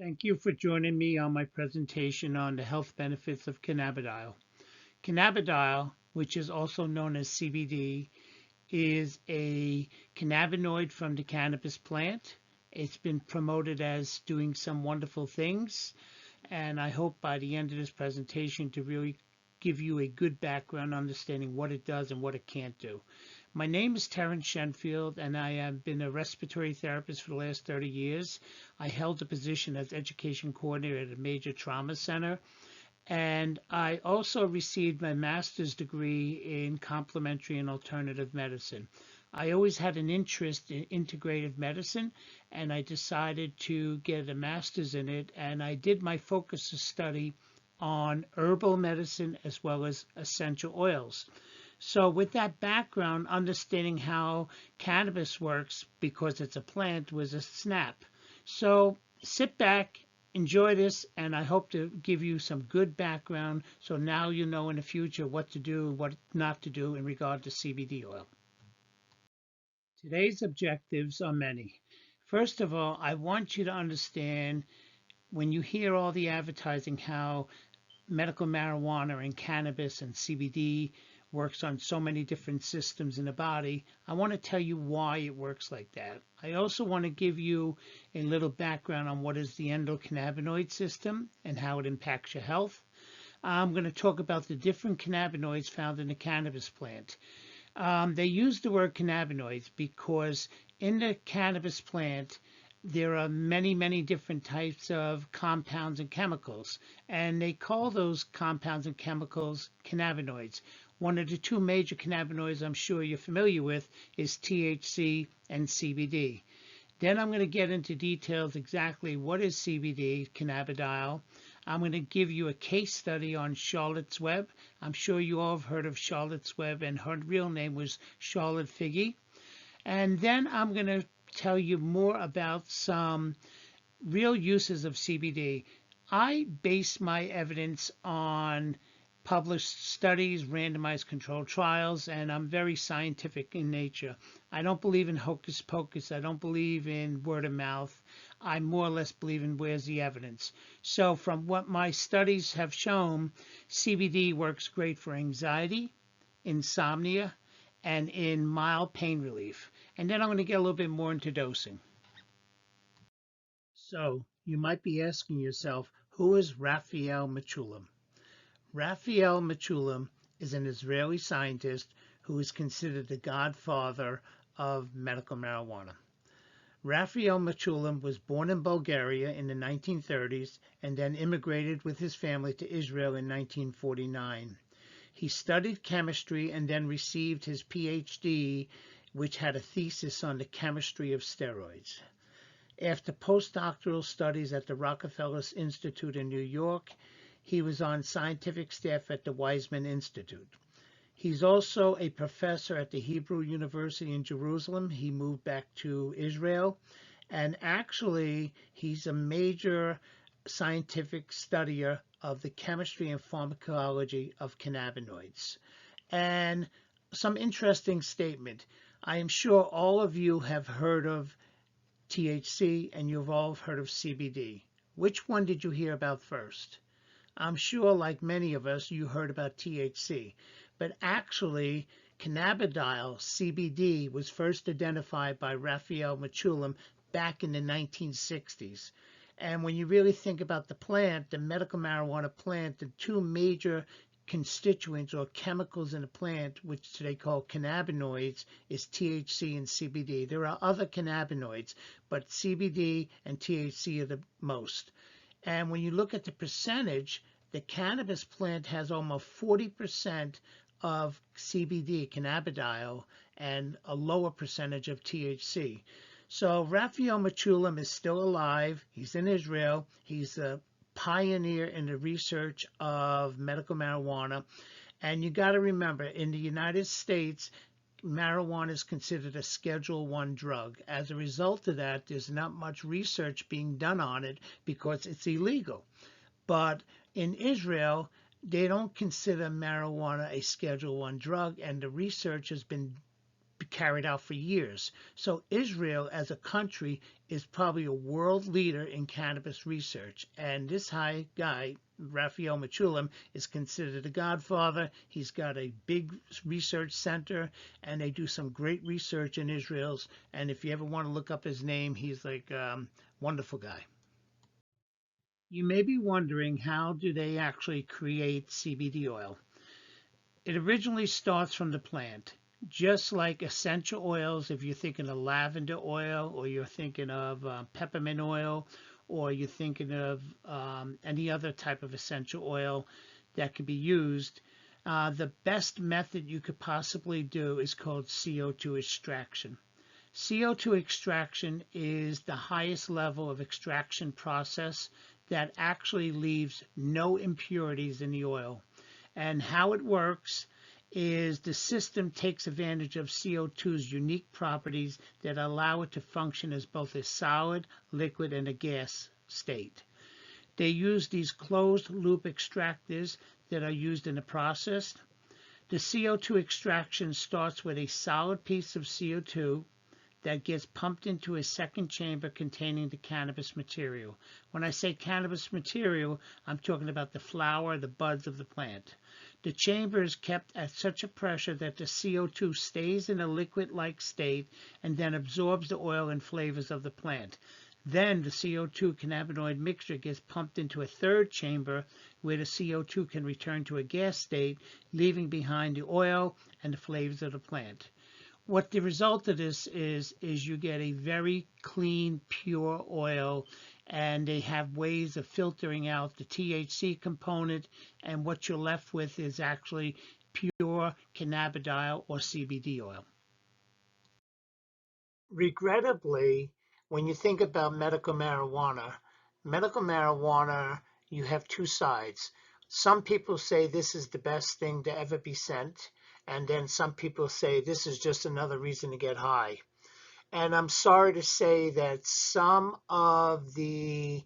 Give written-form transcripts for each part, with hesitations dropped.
Thank you for joining me on my presentation on the health benefits of cannabidiol. Cannabidiol, which is also known as CBD, is a cannabinoid from the cannabis plant. It's been promoted as doing some wonderful things, and I hope by the end of this presentation to really give you a good background understanding what it does and what it can't do. My name is Terrence Shenfield, and I have been a respiratory therapist for the last 30 years. I held a position as education coordinator at a major trauma center, and I also received my master's degree in complementary and alternative medicine. I always had an interest in integrative medicine, and I decided to get a master's in it, and I did my focus of study on herbal medicine as well as essential oils. So with that background, understanding how cannabis works because it's a plant was a snap. So sit back, enjoy this, and I hope to give you some good background so now you know in the future what to do and what not to do in regard to CBD oil. Today's objectives are many. First of all, I want you to understand when you hear all the advertising how medical marijuana and cannabis and CBD works on so many different systems in the body. I want to tell you why it works like that. I also want to give you a little background on what is the endocannabinoid system and how it impacts your health. I'm going to talk about the different cannabinoids found in the cannabis plant. They use the word cannabinoids because in the cannabis plant, there are many, many different types of compounds and chemicals, and they call those compounds and chemicals cannabinoids. One of the two major cannabinoids I'm sure you're familiar with is THC and CBD. Then I'm going to get into details exactly what is CBD, cannabidiol. I'm going to give you a case study on Charlotte's Web. I'm sure you all have heard of Charlotte's Web, and her real name was Charlotte Figi. And then I'm going to tell you more about some real uses of CBD. I base my evidence on published studies, randomized controlled trials, and I'm very scientific in nature. I don't believe in hocus pocus. I don't believe in word of mouth. I more or less believe in where's the evidence. So from what my studies have shown, CBD works great for anxiety, insomnia, and in mild pain relief. And then I'm going to get a little bit more into dosing. So you might be asking yourself, who is Raphael Mechoulam? Raphael Mechoulam is an Israeli scientist who is considered the godfather of medical marijuana. Raphael Mechoulam was born in Bulgaria in the 1930s and then immigrated with his family to Israel in 1949. He studied chemistry and then received his PhD, which had a thesis on the chemistry of steroids. After postdoctoral studies at the Rockefeller Institute in New York, he was on scientific staff at the Weizmann Institute. He's also a professor at the Hebrew University in Jerusalem. He moved back to Israel, and actually he's a major scientific studier of the chemistry and pharmacology of cannabinoids. And some interesting statement. I am sure all of you have heard of THC and you've all heard of CBD. Which one did you hear about first? I'm sure, like many of us, you heard about THC, but actually, cannabidiol, CBD, was first identified by Raphael Mechoulam back in the 1960s. And when you really think about the plant, the medical marijuana plant, the two major constituents or chemicals in the plant, which they call cannabinoids, is THC and CBD. There are other cannabinoids, but CBD and THC are the most. And when you look at the percentage, the cannabis plant has almost 40% of CBD, cannabidiol, and a lower percentage of THC. So Raphael Mechoulam is still alive. He's in Israel. He's a pioneer in the research of medical marijuana. And you got to remember, in the United States, marijuana is considered a Schedule I drug. As a result of that, there's not much research being done on it because it's illegal. But in Israel, they don't consider marijuana a Schedule I drug, and the research has been carried out for years. So Israel as a country is probably a world leader in cannabis research. And this high guy, Raphael Mechoulam, is considered a godfather. He's got a big research center, and they do some great research in Israel. And if you ever want to look up his name, he's like wonderful guy. You may be wondering, how do they actually create CBD oil? It originally starts from the plant. Just like essential oils, if you're thinking of lavender oil, or you're thinking of peppermint oil, or you're thinking of any other type of essential oil that could be used, the best method you could possibly do is called CO2 extraction. CO2 extraction is the highest level of extraction process that actually leaves no impurities in the oil. And how it works is the system takes advantage of CO2's unique properties that allow it to function as both a solid, liquid, and a gas state. They use these closed loop extractors that are used in the process. The CO2 extraction starts with a solid piece of CO2 that gets pumped into a second chamber containing the cannabis material. When I say cannabis material, I'm talking about the flower, the buds of the plant. The chamber is kept at such a pressure that the CO2 stays in a liquid-like state and then absorbs the oil and flavors of the plant. Then the CO2 cannabinoid mixture gets pumped into a third chamber where the CO2 can return to a gas state, leaving behind the oil and the flavors of the plant. What the result of this is you get a very clean, pure oil, and they have ways of filtering out the THC component, and what you're left with is actually pure cannabidiol or CBD oil. Regrettably, when you think about medical marijuana, you have two sides. Some people say this is the best thing to ever be sent, and then some people say this is just another reason to get high. And I'm sorry to say that some of the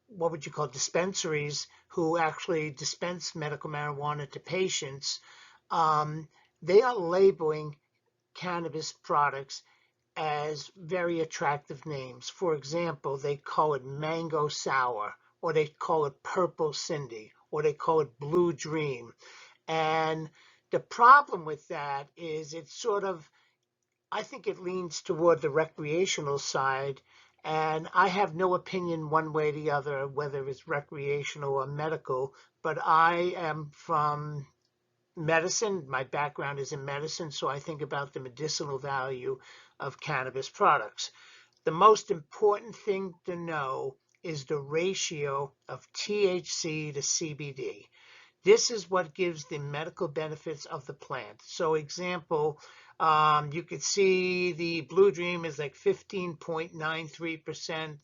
what would you call dispensaries who actually dispense medical marijuana to patients, they are labeling cannabis products as very attractive names. For example, they call it Mango Sour, or they call it Purple Cindy, or they call it Blue Dream. And the problem with that is it's sort of, I think it leans toward the recreational side, and I have no opinion one way or the other whether it's recreational or medical, but I am from medicine. My background is in medicine, so I think about the medicinal value of cannabis products. The most important thing to know is the ratio of THC to CBD. This is what gives the medical benefits of the plant. So example, you could see the Blue Dream is like 15.93%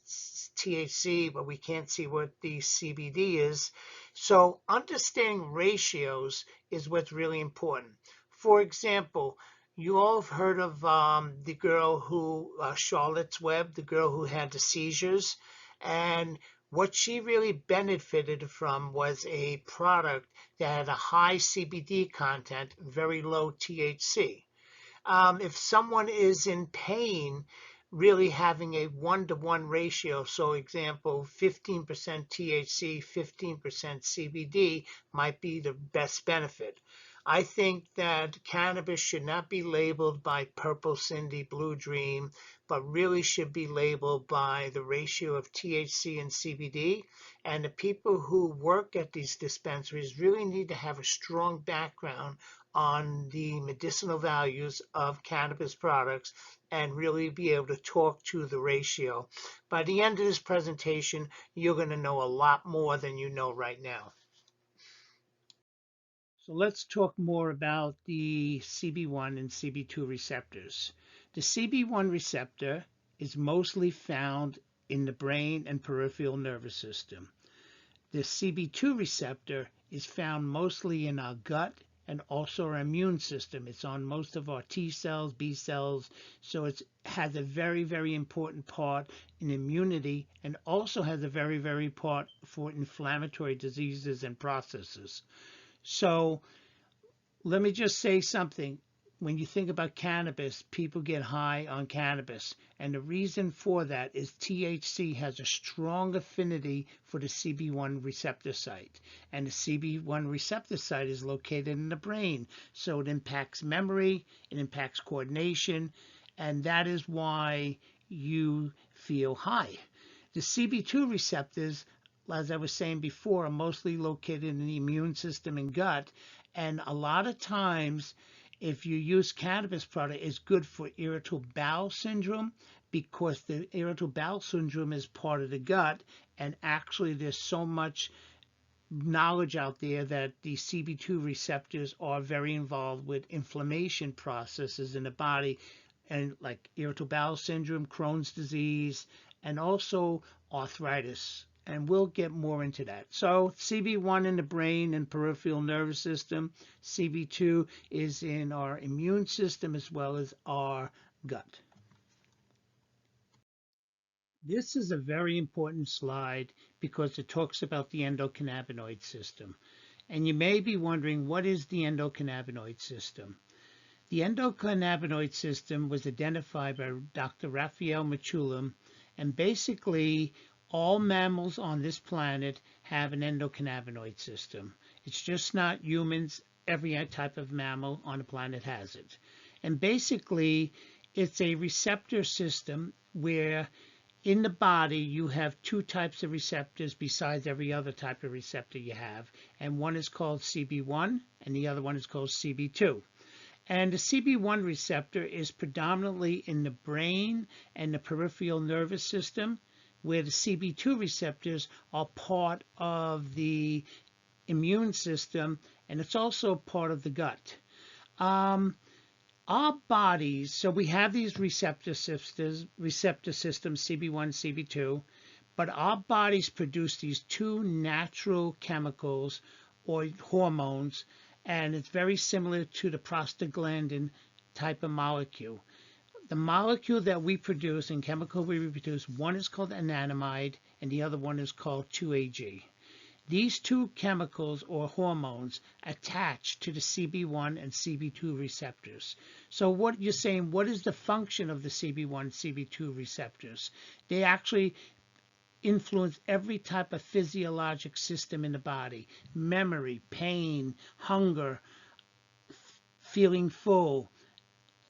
THC, but we can't see what the CBD is. So understanding ratios is what's really important. For example, you all have heard of the girl who, Charlotte's Web, the girl who had the seizures. And what she really benefited from was a product that had a high CBD content, very low THC. If someone is in pain, really having a 1-to-1 ratio, so example, 15% THC, 15% CBD might be the best benefit. I think that cannabis should not be labeled by Purple Cindy, Blue Dream, but really should be labeled by the ratio of THC and CBD. And the people who work at these dispensaries really need to have a strong background on the medicinal values of cannabis products and really be able to talk to the ratio. By the end of this presentation, you're going to know a lot more than you know right now. So let's talk more about the CB1 and CB2 receptors. The CB1 receptor is mostly found in the brain and peripheral nervous system. The CB2 receptor is found mostly in our gut and also our immune system. It's on most of our T cells, B cells, so it has a very, very important part in immunity and also has a very, very part for inflammatory diseases and processes. So let me just say something. when you think about cannabis, people get high on cannabis. And the reason for that is THC has a strong affinity for the CB1 receptor site. And the CB1 receptor site is located in the brain. So it impacts memory, it impacts coordination, and that is why you feel high. The CB2 receptors, as I was saying before, are mostly located in the immune system and gut. And a lot of times, if you use cannabis product, it's good for irritable bowel syndrome, because the irritable bowel syndrome is part of the gut. And actually, there's so much knowledge out there that the CB2 receptors are very involved with inflammation processes in the body, and like irritable bowel syndrome, Crohn's disease, and also arthritis. And we'll get more into that. So CB1 in the brain and peripheral nervous system. CB2 is in our immune system as well as our gut. This is a very important slide because it talks about the endocannabinoid system. And you may be wondering, what is the endocannabinoid system? The endocannabinoid system was identified by Dr. Raphael Mechoulam, and basically all mammals on this planet have an endocannabinoid system. It's just not humans. Every type of mammal on the planet has it. And basically, it's a receptor system where in the body you have two types of receptors besides every other type of receptor you have. And one is called CB1 and the other one is called CB2. And the CB1 receptor is predominantly in the brain and the peripheral nervous system, where the CB2 receptors are part of the immune system, and it's also part of the gut. Our bodies, so we have these receptor systems, CB1, CB2, but our bodies produce these two natural chemicals or hormones, and it's very similar to the prostaglandin type of molecule. The molecule that we produce and chemical we produce, one is called anandamide and the other one is called 2-AG. These two chemicals or hormones attach to the CB1 and CB2 receptors. So what you're saying, what is the function of the CB1, CB2 receptors? They actually influence every type of physiologic system in the body: memory, pain, hunger, feeling full,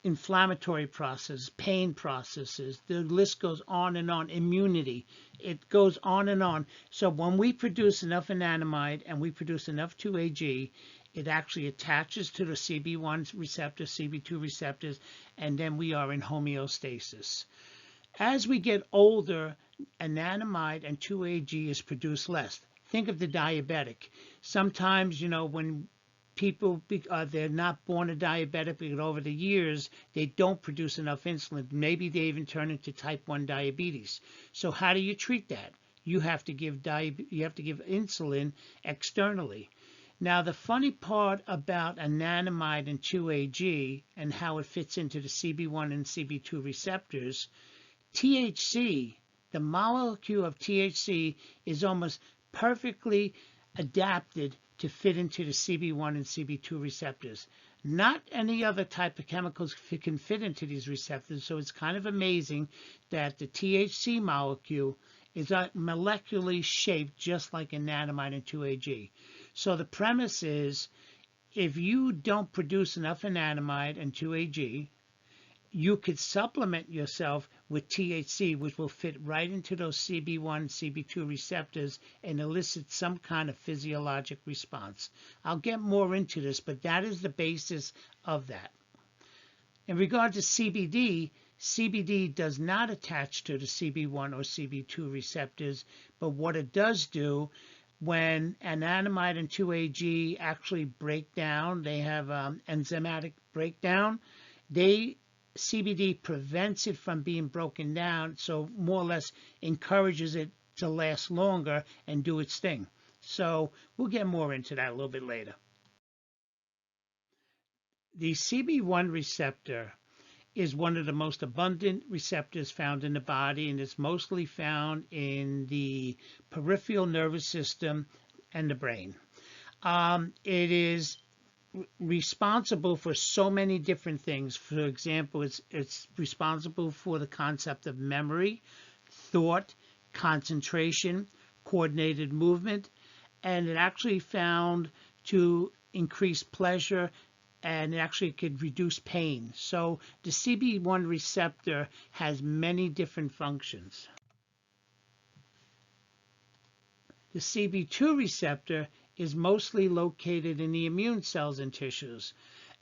inflammatory processes, pain processes. The list goes on and on. Immunity. It goes on and on. So when we produce enough anandamide and we produce enough 2-AG, it actually attaches to the CB1 receptor, CB2 receptors, and then we are in homeostasis. As we get older, anandamide and 2-AG is produced less. Think of the diabetic. Sometimes, when people, they're not born a diabetic, but over the years, they don't produce enough insulin. Maybe they even turn into type 1 diabetes. So how do you treat that? You have to give insulin externally. Now, the funny part about anandamide and 2-AG and how it fits into the CB1 and CB2 receptors, THC, the molecule of THC, is almost perfectly adapted to fit into the CB1 and CB2 receptors. Not any other type of chemicals can fit into these receptors, so it's kind of amazing that the THC molecule is molecularly shaped just like anandamide and 2-AG. So the premise is, if you don't produce enough anandamide and 2-AG, you could supplement yourself with THC, which will fit right into those CB1, CB2 receptors and elicit some kind of physiologic response. I'll get more into this, but that is the basis of that. In regard to CBD, CBD does not attach to the CB1 or CB2 receptors, but what it does do, when anandamide and 2-AG actually break down, they have enzymatic breakdown, CBD prevents it from being broken down, so more or less encourages it to last longer and do its thing. So we'll get more into that a little bit later. The CB1 receptor is one of the most abundant receptors found in the body, and it's mostly found in the peripheral nervous system and the brain. It is responsible for so many different things. For example, it's responsible for the concept of memory, thought, concentration, coordinated movement, and it actually found to increase pleasure, and it actually could reduce pain. So the CB1 receptor has many different functions. The CB2 receptor is mostly located in the immune cells and tissues.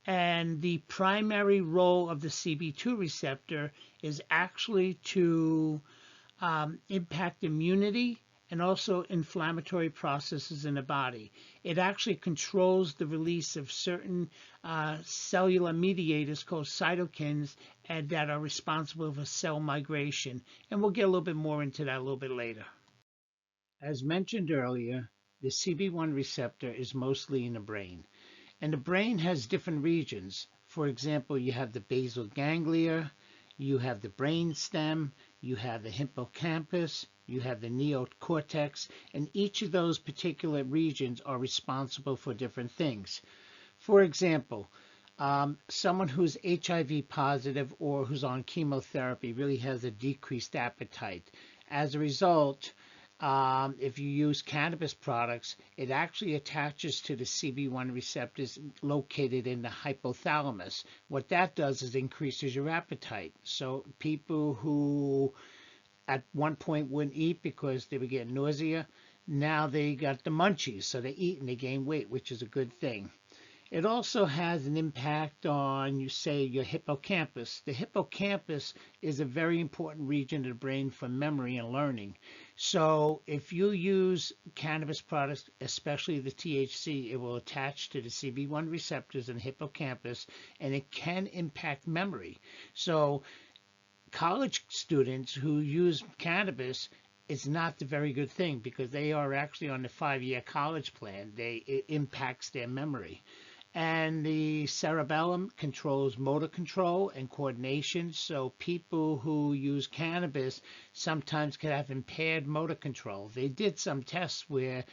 And the primary role of the CB2 receptor is actually to impact immunity and also inflammatory processes in the body. It actually controls the release of certain cellular mediators called cytokines and that are responsible for cell migration. And we'll get a little bit more into that a little bit later. As mentioned earlier, the CB1 receptor is mostly in the brain. And the brain has different regions. For example, you have the basal ganglia, you have the brain stem, you have the hippocampus, you have the neocortex, and each of those particular regions are responsible for different things. For example, someone who's HIV positive or who's on chemotherapy really has a decreased appetite. As a result, if you use cannabis products, it actually attaches to the CB1 receptors located in the hypothalamus. What that does is increases your appetite. So people who at one point wouldn't eat because they would get nausea, now they got the munchies, so they eat and they gain weight, which is a good thing. It also has an impact on, you say, your hippocampus. The hippocampus is a very important region of the brain for memory and learning. So if you use cannabis products, especially the THC, it will attach to the CB1 receptors in the hippocampus, and it can impact memory. So college students who use cannabis, it's not a very good thing because they are actually on the 5-year college plan. It impacts their memory. And the cerebellum controls motor control and coordination. So people who use cannabis sometimes can have impaired motor control. They did some tests where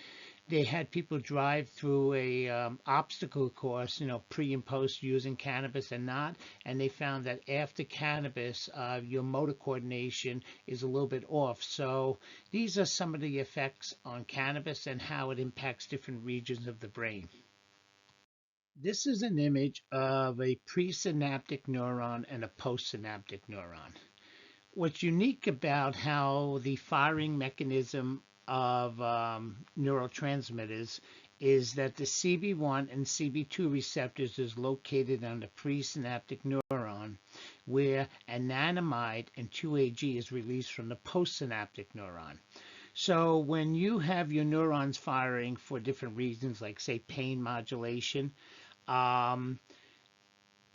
they had people drive through a obstacle course, pre and post using cannabis and not, and they found that after cannabis, your motor coordination is a little bit off. So these are some of the effects on cannabis and how it impacts different regions of the brain. This is an image of a presynaptic neuron and a postsynaptic neuron. What's unique about how the firing mechanism of neurotransmitters is that the CB1 and CB2 receptors is located on the presynaptic neuron, where anandamide and 2-AG is released from the postsynaptic neuron. So when you have your neurons firing for different reasons, like say pain modulation,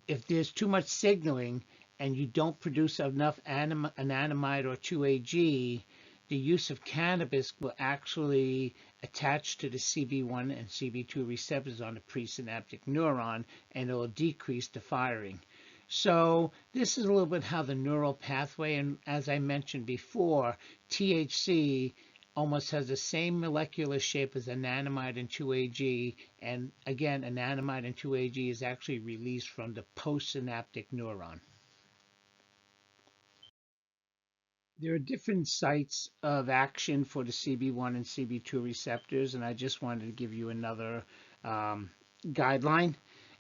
if there's too much signaling and you don't produce enough anandamide or 2-AG, the use of cannabis will actually attach to the CB1 and CB2 receptors on the presynaptic neuron, and it will decrease the firing. So this is a little bit how the neural pathway, and as I mentioned before, THC almost has the same molecular shape as anandamide and 2-AG, and again, anandamide and 2-AG is actually released from the postsynaptic neuron. There are different sites of action for the CB1 and CB2 receptors, and I just wanted to give you another guideline.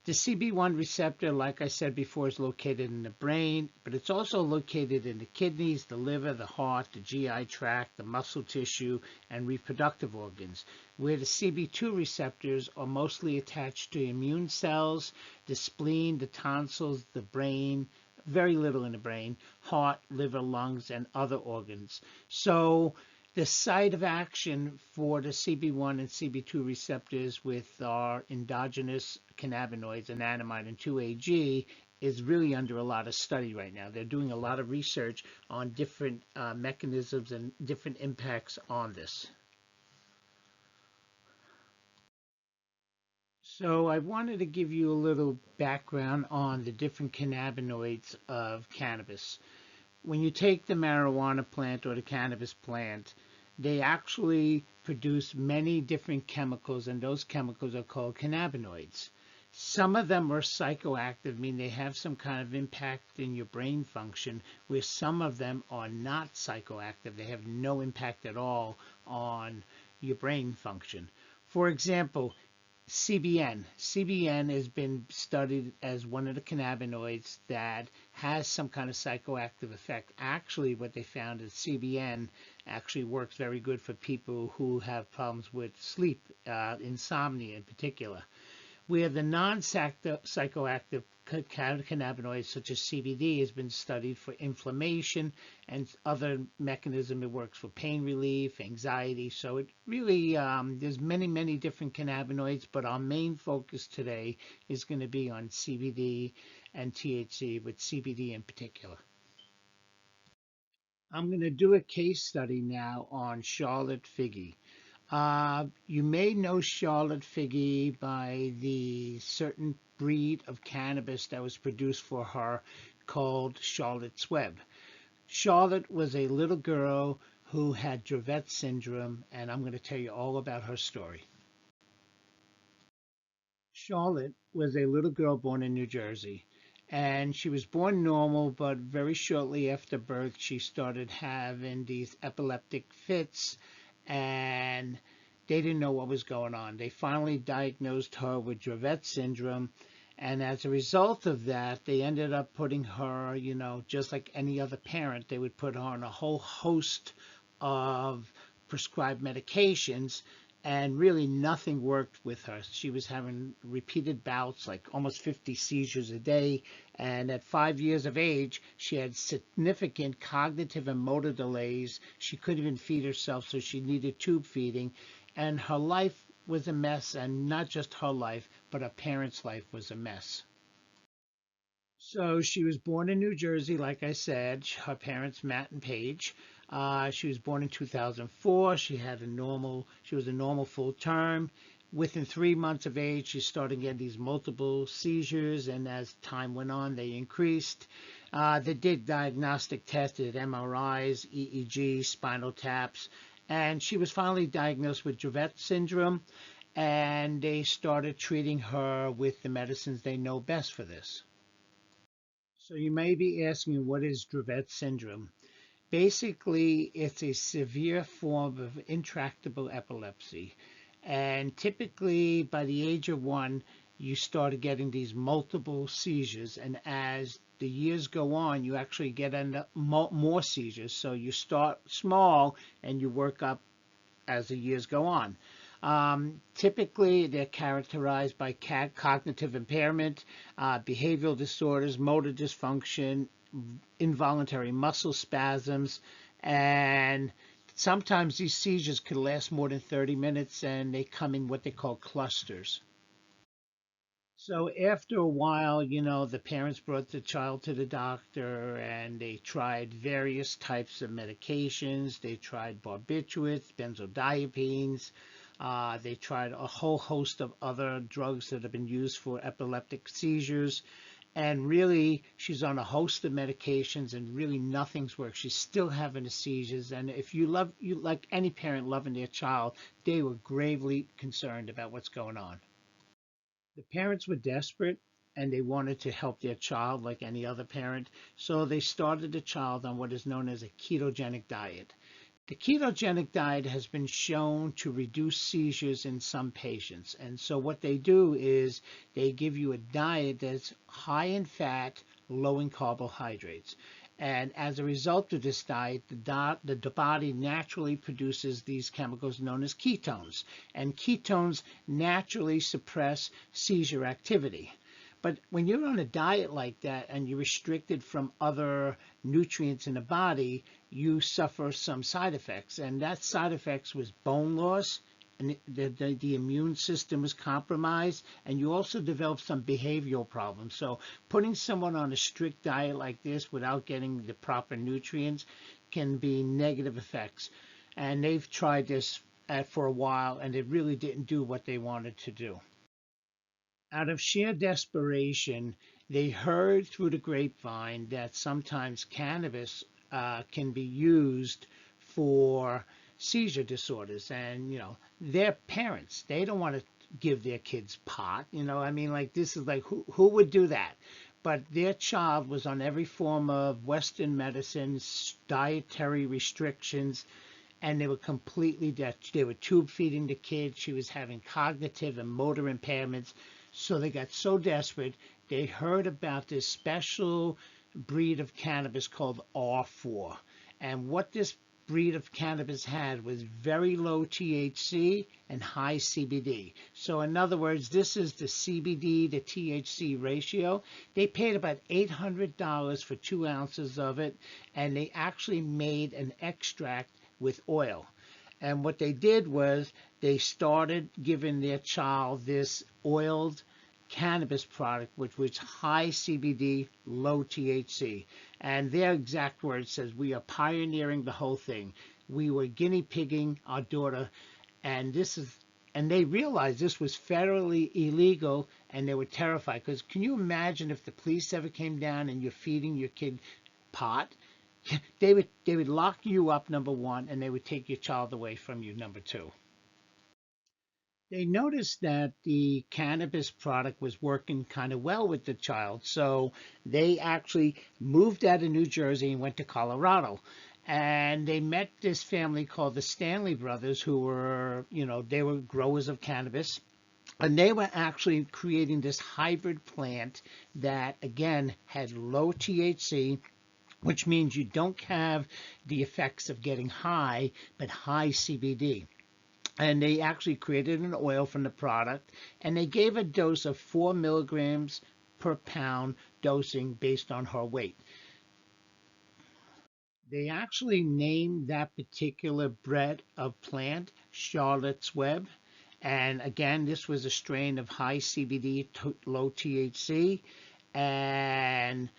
The CB1 receptor, like I said before, is located in the brain, but it's also located in the kidneys, the liver, the heart, the GI tract, the muscle tissue, and reproductive organs, where the CB2 receptors are mostly attached to immune cells, the spleen, the tonsils, the brain, very little in the brain, heart, liver, lungs, and other organs. So the site of action for the CB1 and CB2 receptors with our endogenous cannabinoids, anandamide and 2-AG, is really under a lot of study right now. They're doing a lot of research on different mechanisms and different impacts on this. So I wanted to give you a little background on the different cannabinoids of cannabis. When you take the marijuana plant or the cannabis plant, they actually produce many different chemicals, and those chemicals are called cannabinoids. Some of them are psychoactive, meaning they have some kind of impact in your brain function, where some of them are not psychoactive. They have no impact at all on your brain function. For example, CBN. CBN has been studied as one of the cannabinoids that has some kind of psychoactive effect. Actually, what they found is CBN actually works very good for people who have problems with sleep, insomnia in particular, where the non-psychoactive cannabinoids such as CBD has been studied for inflammation and other mechanisms. It works for pain relief, anxiety. So it really, there's many different cannabinoids, but our main focus today is going to be on CBD and THC, with CBD in particular. I'm going to do a case study now on Charlotte Figi. You may know Charlotte Figi by the certain breed of cannabis that was produced for her called Charlotte's Web. Charlotte was a little girl who had Dravet syndrome, and I'm going to tell you all about her story. Charlotte was a little girl born in New Jersey, and she was born normal, but very shortly after birth, she started having these epileptic fits, and they didn't know what was going on. They finally diagnosed her with Dravet syndrome, and as a result of that, they ended up putting her, just like any other parent, they would put her on a whole host of prescribed medications, and really nothing worked with her. She was having repeated bouts, like almost 50 seizures a day, and at 5 years of age, she had significant cognitive and motor delays. She couldn't even feed herself, so she needed tube feeding, and her life was a mess, and not just her life, but her parents' life was a mess. So she was born in New Jersey, like I said. Her parents, Matt and Paige. She was born in 2004. She was a normal full term. Within 3 months of age, she started getting these multiple seizures, and as time went on, they increased. They did diagnostic tests, did MRIs, EEG, spinal taps, and she was finally diagnosed with Dravet syndrome, and they started treating her with the medicines they know best for this. So you may be asking, what is Dravet syndrome? Basically, it's a severe form of intractable epilepsy. And typically, by the age of 1, you start getting these multiple seizures. And as the years go on, you actually get more seizures. So you start small and you work up as the years go on. Typically, they're characterized by cognitive impairment, behavioral disorders, motor dysfunction, involuntary muscle spasms, and sometimes these seizures could last more than 30 minutes, and they come in what they call clusters. So after a while, the parents brought the child to the doctor, and they tried various types of medications. They tried barbiturates, benzodiazepines. They tried a whole host of other drugs that have been used for epileptic seizures. And really, she's on a host of medications, and really nothing's worked. She's still having the seizures. And if you like any parent loving their child, they were gravely concerned about what's going on. The parents were desperate, and they wanted to help their child like any other parent. So they started the child on what is known as a ketogenic diet. The ketogenic diet has been shown to reduce seizures in some patients. And so what they do is they give you a diet that's high in fat, low in carbohydrates. And as a result of this diet, the body naturally produces these chemicals known as ketones. And ketones naturally suppress seizure activity. But when you're on a diet like that and you're restricted from other nutrients in the body, you suffer some side effects. And that side effects was bone loss, and the immune system was compromised, and you also develop some behavioral problems. So putting someone on a strict diet like this without getting the proper nutrients can be negative effects. And they've tried this for a while, and it really didn't do what they wanted to do. Out of sheer desperation, they heard through the grapevine that sometimes cannabis can be used for seizure disorders. And, their parents, they don't want to give their kids pot. I mean, like, this is like, who would do that? But their child was on every form of Western medicine, dietary restrictions, and they were completely deaf. They were tube feeding the kid. She was having cognitive and motor impairments. So they got so desperate, they heard about this special breed of cannabis called R4. And what this breed of cannabis had was very low THC and high CBD. So in other words, this is the CBD to THC ratio. They paid about $800 for 2 ounces of it, and they actually made an extract with oil. And what they did was they started giving their child this oiled cannabis product, which was high CBD, low THC. And their exact words says, "We are pioneering the whole thing. We were guinea pigging our daughter." And they realized this was federally illegal, and they were terrified. Because can you imagine if the police ever came down and you're feeding your kid pot? They would lock you up, number one, and they would take your child away from you, number two. They noticed that the cannabis product was working kind of well with the child, so they actually moved out of New Jersey and went to Colorado. And they met this family called the Stanley brothers, who were, they were growers of cannabis. And they were actually creating this hybrid plant that, again, had low THC, which means you don't have the effects of getting high, but high CBD. And they actually created an oil from the product, and they gave a dose of 4 milligrams per pound dosing based on her weight. They actually named that particular bread of plant Charlotte's Web. And again, this was a strain of high CBD, low THC. And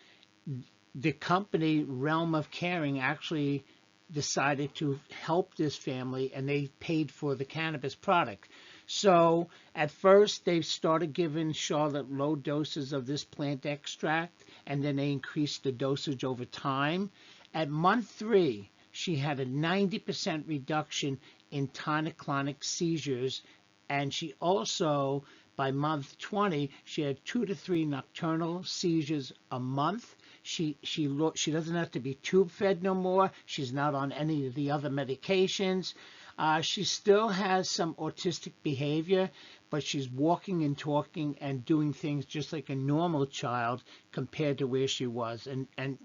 the company Realm of Caring actually decided to help this family, and they paid for the cannabis product. So at first they started giving Charlotte low doses of this plant extract, and then they increased the dosage over time. At month 3, she had a 90% reduction in tonic-clonic seizures, and she also, by month 20, she had 2 to 3 nocturnal seizures a month. She doesn't have to be tube fed no more. She's not on any of the other medications. She still has some autistic behavior, but she's walking and talking and doing things just like a normal child compared to where she was. And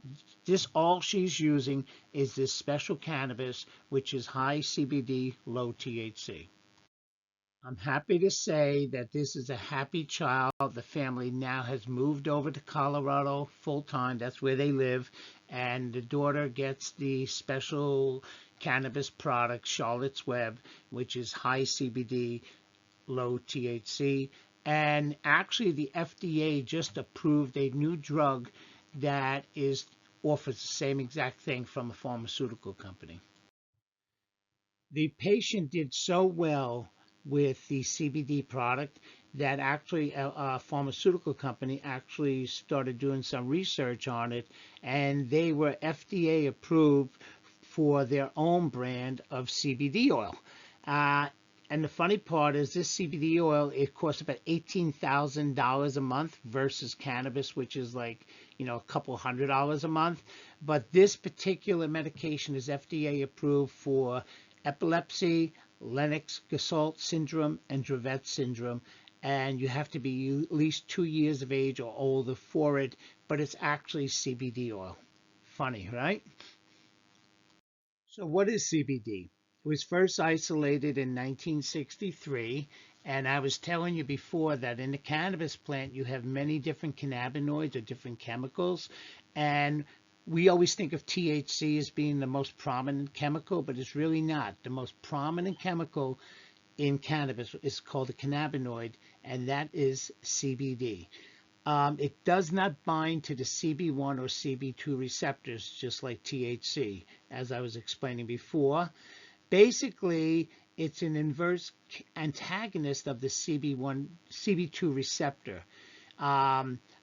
this, all she's using is this special cannabis, which is high CBD, low THC. I'm happy to say that this is a happy child. The family now has moved over to Colorado full time. That's where they live. And the daughter gets the special cannabis product, Charlotte's Web, which is high CBD, low THC. And actually, the FDA just approved a new drug that offers the same exact thing from a pharmaceutical company. The patient did so well with the CBD product that actually a pharmaceutical company actually started doing some research on it, and they were FDA approved for their own brand of CBD oil. And the funny part is this CBD oil, it costs about $18,000 a month versus cannabis, which is like, a couple $100 a month. But this particular medication is FDA approved for epilepsy, Lennox-Gastaut syndrome, and Dravet syndrome. And you have to be at least 2 years of age or older for it, but it's actually CBD oil. Funny, right? So what is CBD? It was first isolated in 1963, and I was telling you before that in the cannabis plant you have many different cannabinoids or different chemicals, and we always think of THC as being the most prominent chemical, but it's really not. The most prominent chemical in cannabis is called a cannabinoid, and that is CBD. It does not bind to the CB1 or CB2 receptors, just like THC, as I was explaining before. Basically, it's an inverse antagonist of the CB2 receptor.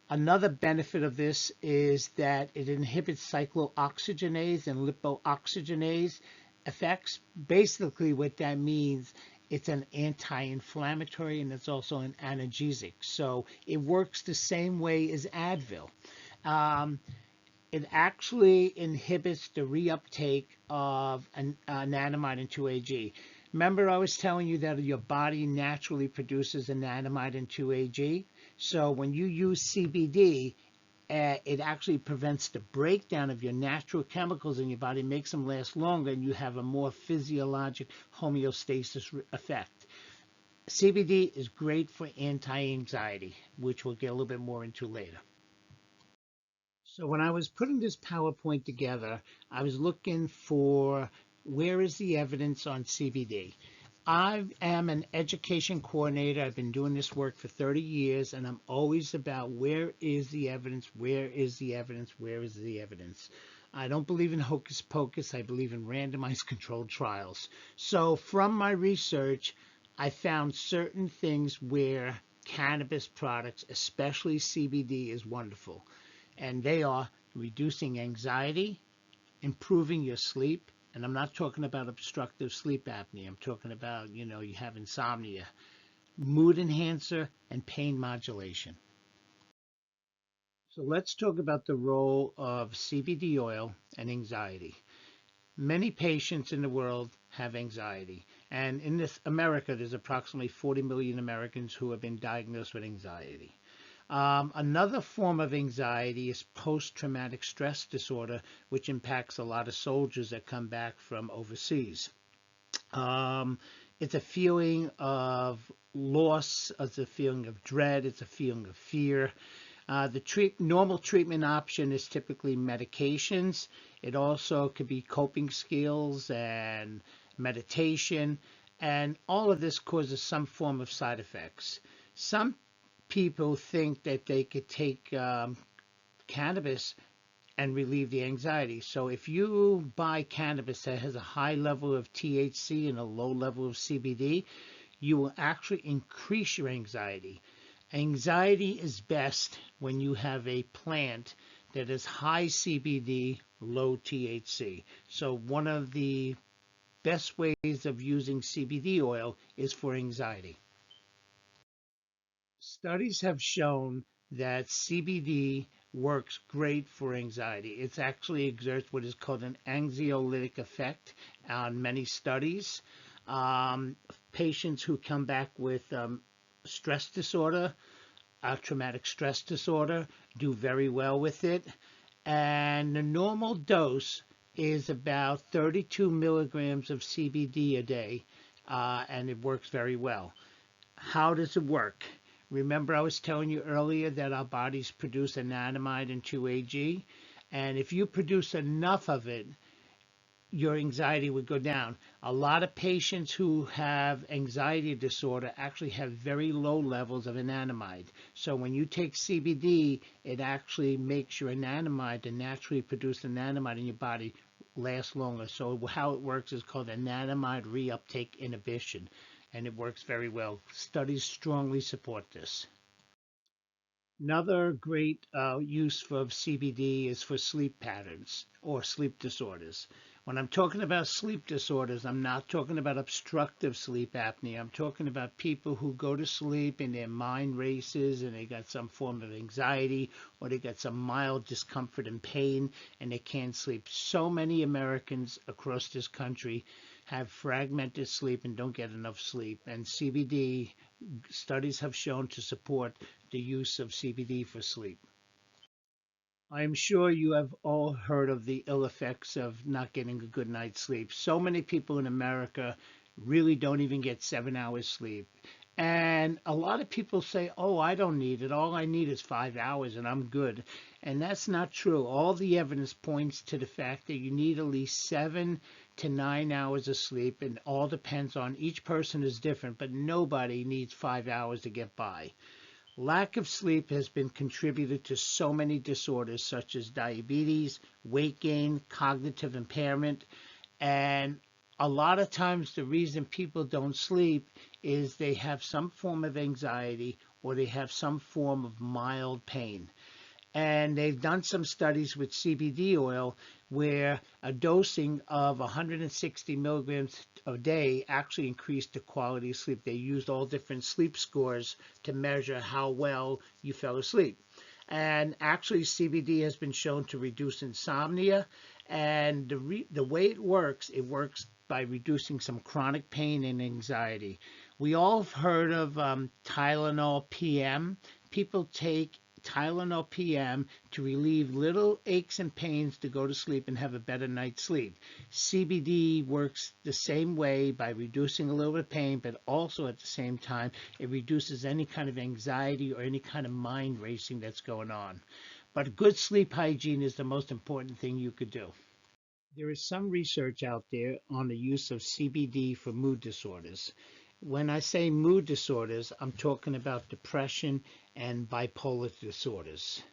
Another benefit of this is that it inhibits cyclooxygenase and lipooxygenase effects. Basically, what that means It's an anti-inflammatory and it's also an analgesic. So it works the same way as Advil. Um, it actually inhibits the reuptake of anandamide and 2-AG. Remember, I was telling you that your body naturally produces anandamide and 2-AG. So when you use CBD, it actually prevents the breakdown of your natural chemicals in your body, makes them last longer, and you have a more physiologic homeostasis effect. CBD is great for anti-anxiety, which we'll get a little bit more into later. So when I was putting this PowerPoint together, I was looking for where is the evidence on CBD. I am an education coordinator. I've been doing this work for 30 years, and I'm always about where is the evidence, where is the evidence, where is the evidence. I don't believe in hocus pocus. I believe in randomized controlled trials. So from my research, I found certain things where cannabis products, especially CBD, is wonderful. And they are reducing anxiety, improving your sleep, and I'm not talking about obstructive sleep apnea. I'm talking about, you have insomnia, mood enhancer, and pain modulation. So let's talk about the role of CBD oil and anxiety. Many patients in the world have anxiety, and in this America, there's approximately 40 million Americans who have been diagnosed with anxiety. Another form of anxiety is post-traumatic stress disorder, which impacts a lot of soldiers that come back from overseas. It's a feeling of loss, it's a feeling of dread, it's a feeling of fear. The normal treatment option is typically medications. It also could be coping skills and meditation, and all of this causes some form of side effects. Some people think that they could take cannabis and relieve the anxiety. So if you buy cannabis that has a high level of THC and a low level of CBD, you will actually increase your anxiety. Anxiety is best when you have a plant that is high CBD, low THC. So one of the best ways of using CBD oil is for anxiety. Studies have shown that CBD works great for anxiety. It actually exerts what is called an anxiolytic effect on many studies. Patients who come back with stress disorder, traumatic stress disorder, do very well with it. And the normal dose is about 32 milligrams of CBD a day, and it works very well. How does it work? Remember I was telling you earlier that our bodies produce anandamide and 2-AG, and if you produce enough of it, your anxiety would go down. A lot of patients who have anxiety disorder actually have very low levels of anandamide. So when you take CBD, it actually makes your anandamide, the naturally produced anandamide in your body, last longer. So how it works is called anandamide reuptake inhibition, and it works very well. Studies strongly support this. Another great use for CBD is for sleep patterns or sleep disorders. When I'm talking about sleep disorders, I'm not talking about obstructive sleep apnea. I'm talking about people who go to sleep and their mind races and they got some form of anxiety or they got some mild discomfort and pain and they can't sleep. So many Americans across this country have fragmented sleep and don't get enough sleep. And CBD studies have shown to support the use of CBD for sleep. I'm sure you have all heard of the ill effects of not getting a good night's sleep. So many people in America really don't even get 7 hours sleep. And a lot of people say, oh, I don't need it. All I need is 5 hours and I'm good. And that's not true. All the evidence points to the fact that you need at least 7 to 9 hours of sleep. And all depends on each person is different, but nobody needs 5 hours to get by. Lack of sleep has been contributed to so many disorders such as diabetes, weight gain, cognitive impairment, and a lot of times the reason people don't sleep is they have some form of anxiety or they have some form of mild pain. And they've done some studies with CBD oil where a dosing of 160 milligrams a day actually increased the quality of sleep. They used all different sleep scores to measure how well you fell asleep. And actually, CBD has been shown to reduce insomnia. And the way it works by reducing some chronic pain and anxiety. We all have heard of Tylenol PM. People take Tylenol PM to relieve little aches and pains to go to sleep and have a better night's sleep. CBD works the same way by reducing a little bit of pain, but also at the same time, it reduces any kind of anxiety or any kind of mind racing that's going on. But good sleep hygiene is the most important thing you could do. There is some research out there on the use of CBD for mood disorders. When I say mood disorders, I'm talking about depression and bipolar disorders.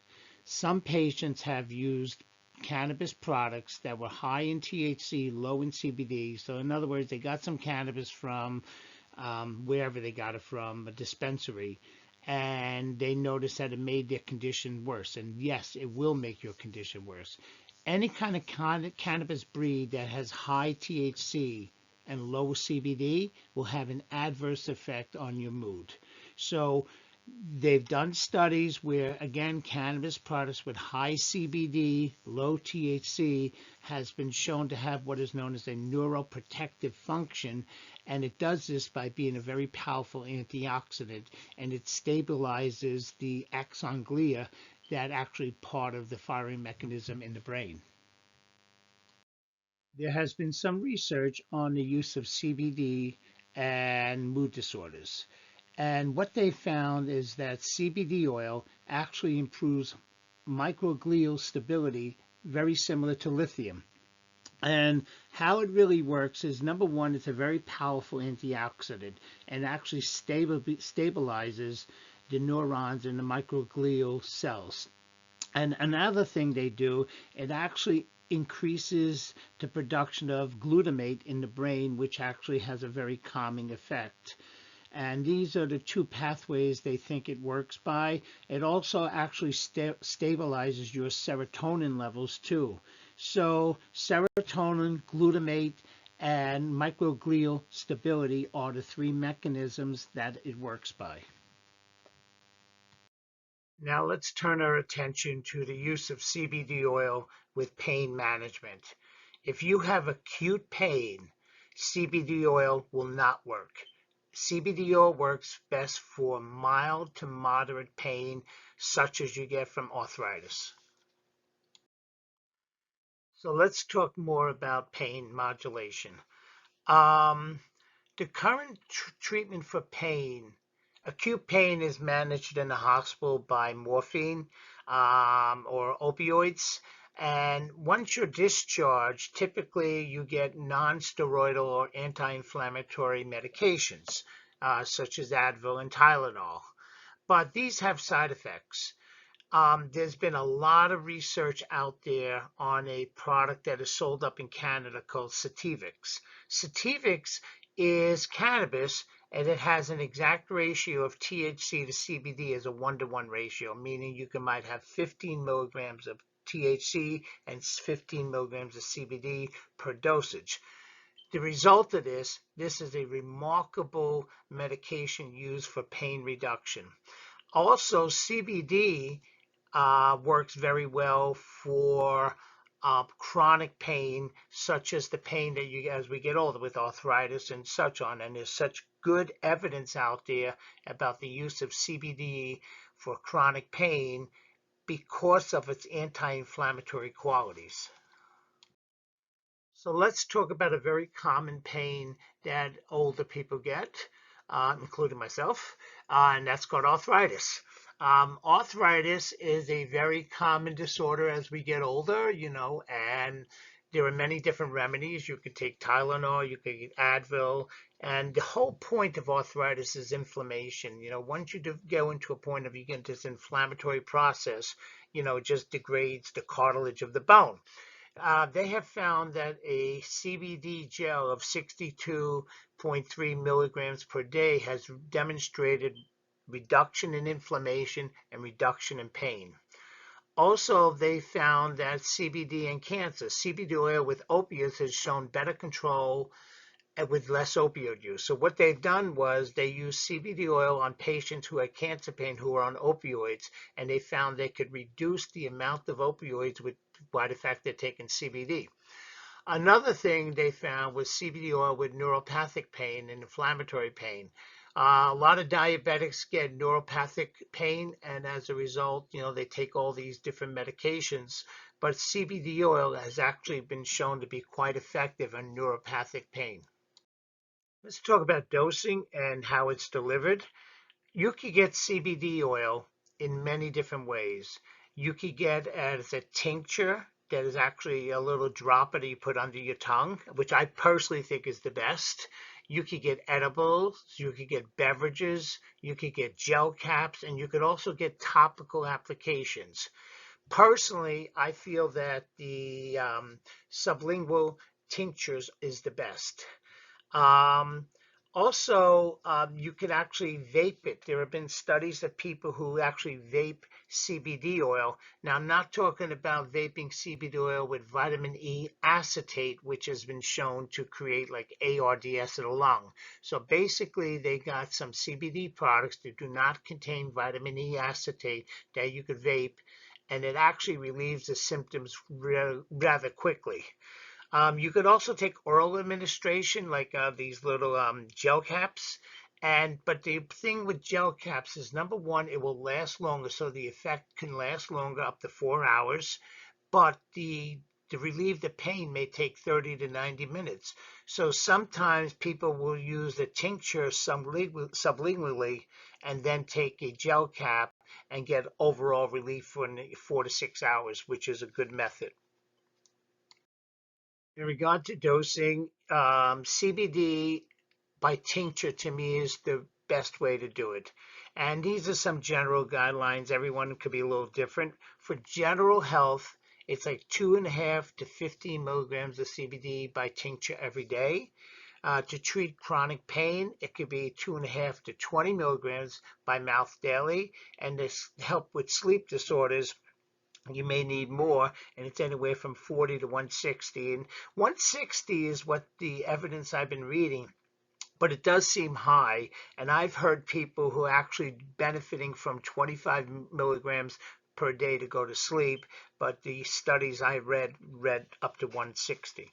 Some patients have used cannabis products that were high in THC, low in CBD. So in other words, they got some cannabis from wherever they got it from, a dispensary, and they noticed that it made their condition worse. And yes, it will make your condition worse. Any kind of cannabis breed that has high THC and low CBD will have an adverse effect on your mood. So they've done studies where, again, cannabis products with high CBD, low THC has been shown to have what is known as a neuroprotective function, and it does this by being a very powerful antioxidant, and it stabilizes the axon glia that actually part of the firing mechanism in the brain. There has been some research on the use of CBD and mood disorders. And what they found is that CBD oil actually improves microglial stability, very similar to lithium. And how it really works is, number one, it's a very powerful antioxidant and actually stabilizes the neurons in the microglial cells. And another thing they do, it actually increases the production of glutamate in the brain, which actually has a very calming effect. And these are the two pathways they think it works by. It also actually stabilizes your serotonin levels too. So serotonin, glutamate, and microglial stability are the three mechanisms that it works by. Now let's turn our attention to the use of CBD oil with pain management. If you have acute pain, CBD oil will not work. CBD oil works best for mild to moderate pain, such as you get from arthritis. So let's talk more about pain modulation. Um, the current treatment for pain, acute pain, is managed in the hospital by morphine or opioids. And once you're discharged, typically you get non-steroidal or anti-inflammatory medications, such as Advil and Tylenol. But these have side effects. There's been a lot of research out there on a product that is sold up in Canada called Sativix. Sativix is cannabis, and it has an exact ratio of THC to CBD as a 1-to-1 ratio, meaning you might have 15 milligrams of THC and 15 milligrams of CBD per dosage. The result of this is a remarkable medication used for pain reduction. Also, CBD works very well for chronic pain, such as the pain that you get as we get older with arthritis and such on. And there's such good evidence out there about the use of CBD for chronic pain because of its anti-inflammatory qualities. So let's talk about a very common pain that older people get, including myself, and that's called arthritis. Arthritis is a very common disorder as we get older, and there are many different remedies. You could take Tylenol, you could get Advil, and the whole point of arthritis is inflammation. Once you go into a point of you get into this inflammatory process, it just degrades the cartilage of the bone. They have found that a CBD gel of 62.3 milligrams per day has demonstrated reduction in inflammation and reduction in pain. Also, they found that CBD and cancer, CBD oil with opiates has shown better control and with less opioid use. So what they've done was they used CBD oil on patients who had cancer pain who were on opioids, and they found they could reduce the amount of opioids by the fact they're taking CBD. Another thing they found was CBD oil with neuropathic pain and inflammatory pain. A lot of diabetics get neuropathic pain, and as a result, they take all these different medications. But CBD oil has actually been shown to be quite effective on neuropathic pain. Let's talk about dosing and how it's delivered. You could get CBD oil in many different ways. You could get as a tincture that is actually a little dropper that you put under your tongue, which I personally think is the best. You could get edibles, you could get beverages, you could get gel caps, and you could also get topical applications. Personally, I feel that the sublingual tinctures is the best. Um, Also, you could actually vape it. There have been studies of people who actually vape CBD oil. Now, I'm not talking about vaping CBD oil with vitamin E acetate, which has been shown to create like ARDS in the lung. So basically, they got some CBD products that do not contain vitamin E acetate that you could vape, and it actually relieves the symptoms rather quickly. You could also take oral administration, like these little gel caps. But the thing with gel caps is, number one, it will last longer, so the effect can last longer, up to 4 hours. But to relieve the pain may take 30 to 90 minutes. So sometimes people will use the tincture sublingually and then take a gel cap and get overall relief for 4 to 6 hours, which is a good method. In regard to dosing, CBD by tincture to me is the best way to do it. And these are some general guidelines. Everyone could be a little different. For general health, it's like 2.5 to 15 milligrams of CBD by tincture every day. To treat chronic pain, it could be 2.5 to 20 milligrams by mouth daily. And to help with sleep disorders, you may need more, and it's anywhere from 40 to 160. And 160 is what the evidence I've been reading, but it does seem high. And I've heard people who are actually benefiting from 25 milligrams per day to go to sleep, but the studies I read up to 160.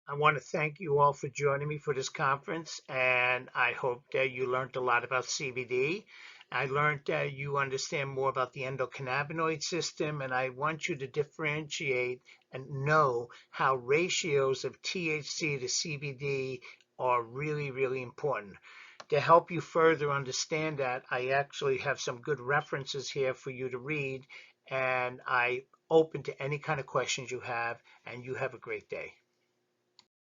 I want to thank you all for joining me for this conference, and I hope that you learned a lot about CBD. I learned that you understand more about the endocannabinoid system, and I want you to differentiate and know how ratios of THC to CBD are really, really important. To help you further understand that, I actually have some good references here for you to read, and I open to any kind of questions you have, and you have a great day.